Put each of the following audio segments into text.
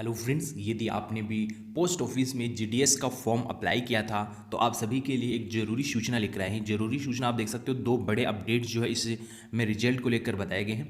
Hello friends, यदि आपने भी पोस्ट ऑफिस में जीडीएस का फॉर्म अप्लाई किया था तो आप सभी के लिए एक ज़रूरी सूचना लेकर आए हैं। ज़रूरी सूचना आप देख सकते हो, दो बड़े अपडेट्स जो है इसमें रिजल्ट को लेकर बताए गए हैं।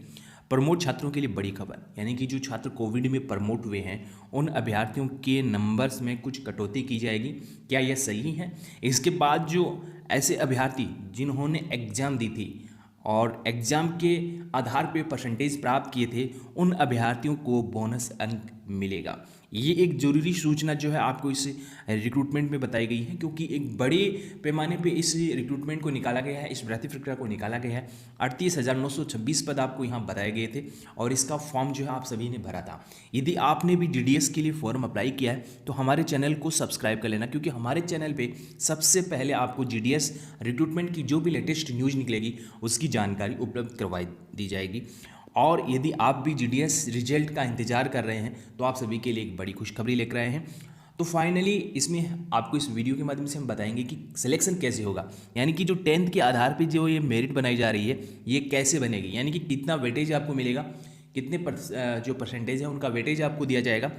प्रमोट छात्रों के लिए बड़ी खबर, यानी कि जो छात्र कोविड में प्रमोट हुए हैं उन अभ्यर्थियों के नंबर्स में कुछ कटौती की जाएगी। क्या यह सही है? इसके बाद जो ऐसे अभ्यर्थी जिन्होंने एग्ज़ाम दी थी और एग्ज़ाम के आधार पे परसेंटेज प्राप्त किए थे उन अभ्यर्थियों को बोनस अंक मिलेगा। ये एक ज़रूरी सूचना जो है आपको इस रिक्रूटमेंट में बताई गई है, क्योंकि एक बड़े पैमाने पे इस रिक्रूटमेंट को निकाला गया है, इस भर्ती प्रक्रिया को निकाला गया है। 38,926 पद आपको यहाँ बताए गए थे और इसका फॉर्म जो है आप सभी ने भरा था। यदि आपने भी जीडीएस के लिए फॉर्म अप्लाई किया है तो हमारे चैनल को सब्सक्राइब कर लेना, क्योंकि हमारे चैनल पे सबसे पहले आपको जीडीएस रिक्रूटमेंट की जो भी लेटेस्ट न्यूज़ निकलेगी उसकी जानकारी उपलब्ध करवाई दी जाएगी। और यदि आप भी जीडीएस रिजल्ट का इंतजार कर रहे हैं तो आप सभी के लिए एक बड़ी खुशखबरी लेकर आए हैं। तो फाइनली इसमें आपको इस वीडियो के माध्यम से हम बताएंगे कि सिलेक्शन कैसे होगा, यानी कि जो 10th के आधार पे जो ये मेरिट बनाई जा रही है ये कैसे बनेगी, यानी कि कितना वेटेज आपको मिलेगा, कितने जो परसेंटेज है उनका वेटेज आपको दिया जाएगा।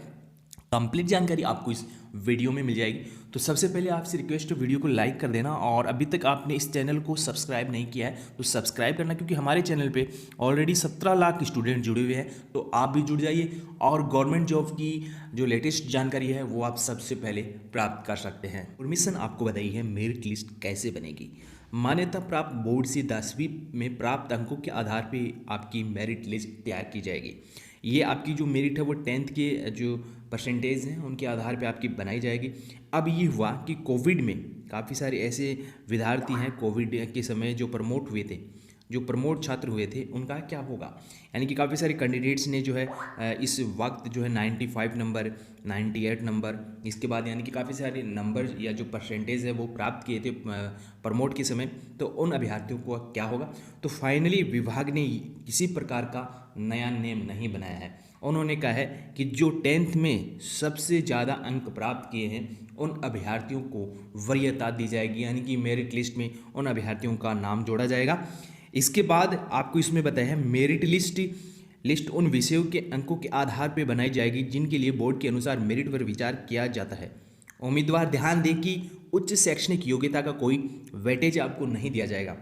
कंप्लीट जानकारी आपको इस वीडियो में मिल जाएगी। तो सबसे पहले आपसे रिक्वेस्ट है वीडियो को लाइक कर देना, और अभी तक आपने इस चैनल को सब्सक्राइब नहीं किया है तो सब्सक्राइब करना, क्योंकि हमारे चैनल पे ऑलरेडी 17 लाख स्टूडेंट जुड़े हुए हैं। तो आप भी जुड़ जाइए और गवर्नमेंट जॉब की जो लेटेस्ट जानकारी है वो आप सबसे पहले प्राप्त कर सकते हैं। परमिशन आपको बताई है मेरिट लिस्ट कैसे बनेगी। मान्यता प्राप्त बोर्ड से 10वीं में प्राप्त अंकों के आधार पर आपकी मेरिट लिस्ट तैयार की जाएगी। ये आपकी जो मेरिट है वो 10th के जो परसेंटेज हैं उनके आधार पे आपकी बनाई जाएगी। अब ये हुआ कि कोविड में काफ़ी सारे ऐसे विद्यार्थी हैं कोविड के समय जो प्रमोट हुए थे, जो प्रमोट छात्र हुए थे, उनका क्या होगा। यानी कि काफ़ी सारे कैंडिडेट्स ने जो है इस वक्त जो है 95 नंबर, 98 नंबर, इसके बाद यानी कि काफ़ी सारे नंबर या जो परसेंटेज है वो प्राप्त किए थे प्रमोट के समय। तो उन अभ्यर्थियों को क्या होगा। तो फाइनली विभाग ने किसी प्रकार का नया नियम नहीं बनाया है। उन्होंने कहा है कि जो 10th में सबसे ज़्यादा अंक प्राप्त किए हैं उन अभ्यर्थियों को वरीयता दी जाएगी, यानी कि मेरिट लिस्ट में उन अभ्यर्थियों का नाम जोड़ा जाएगा। इसके बाद आपको इसमें बताया है मेरिट लिस्ट उन विषयों के अंकों के आधार पर बनाई जाएगी जिनके लिए बोर्ड के अनुसार मेरिट पर विचार किया जाता है। उम्मीदवार ध्यान दें कि उच्च शैक्षणिक योग्यता का कोई वेटेज आपको नहीं दिया जाएगा।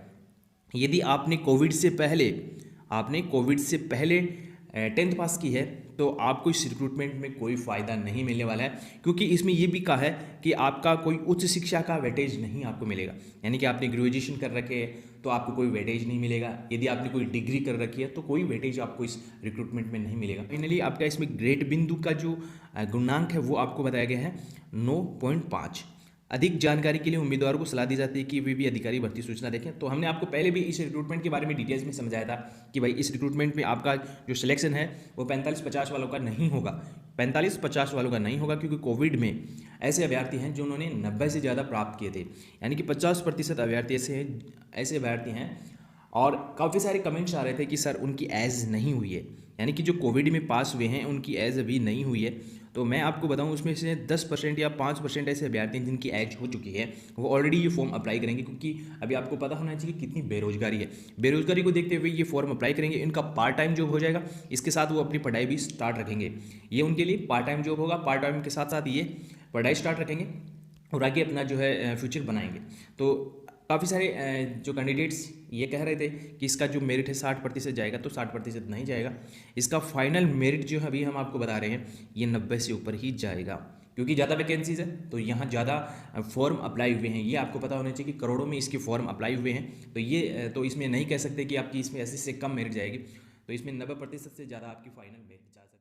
यदि आपने कोविड से पहले 10th पास की है तो आपको इस रिक्रूटमेंट में कोई फ़ायदा नहीं मिलने वाला है, क्योंकि इसमें यह भी कहा है कि आपका कोई उच्च शिक्षा का वेटेज नहीं आपको मिलेगा। यानी कि आपने ग्रेजुएशन कर रखे है तो आपको कोई वेटेज नहीं मिलेगा। यदि आपने कोई डिग्री कर रखी है तो कोई वेटेज आपको इस रिक्रूटमेंट में नहीं मिलेगा। फाइनली आपका इसमें ग्रेड बिंदु का जो गुणांक है वो आपको बताया गया है 9.5। अधिक जानकारी के लिए उम्मीदवारों को सलाह दी जाती है कि वे भी अधिकारी भर्ती सूचना देखें। तो हमने आपको पहले भी इस रिक्रूटमेंट के बारे में डिटेल्स में समझाया था कि भाई इस रिक्रूटमेंट में आपका जो सिलेक्शन है वो 45-50 वालों का नहीं होगा। 45-50 वालों का नहीं होगा, क्योंकि कोविड में ऐसे अभ्यर्थी हैं जिन्होंने 90 से ज़्यादा प्राप्त किए थे, यानी कि 50% अभ्यर्थी ऐसे अभ्यर्थी हैं। और काफ़ी सारे कमेंट्स आ रहे थे कि सर उनकी एज नहीं हुई है, यानी कि जो कोविड में पास हुए हैं उनकी एज अभी नहीं हुई है। तो मैं आपको बताऊं उसमें से 10% या 5% ऐसे अभ्यर्थी हैं जिनकी एज हो चुकी है, वो ऑलरेडी ये फॉर्म अप्लाई करेंगे, क्योंकि अभी आपको पता होना चाहिए कितनी बेरोजगारी है। बेरोजगारी को देखते हुए ये फॉर्म अप्लाई करेंगे, इनका पार्ट टाइम जॉब हो जाएगा, इसके साथ वो अपनी पढ़ाई भी स्टार्ट रखेंगे। ये उनके लिए पार्ट टाइम जॉब होगा, पार्ट टाइम के साथ साथ ये पढ़ाई स्टार्ट रखेंगे और आगे अपना जो है फ्यूचर बनाएंगे। तो काफ़ी सारे जो कैंडिडेट्स ये कह रहे थे कि इसका जो मेरिट है 60% जाएगा, तो 60% नहीं जाएगा। इसका फाइनल मेरिट जो अभी हम आपको बता रहे हैं ये 90 से ऊपर ही जाएगा, क्योंकि ज़्यादा वैकेंसीज है तो यहाँ ज़्यादा फॉर्म अप्लाई हुए हैं। ये आपको पता होना चाहिए कि करोड़ों में इसके फॉर्म अप्लाई हुए हैं। तो इसमें नहीं कह सकते कि आपकी इसमें 80 से कम मेरिट जाएगी, तो इसमें 90% से ज़्यादा आपकी फाइनल मेरिट जा सकती है।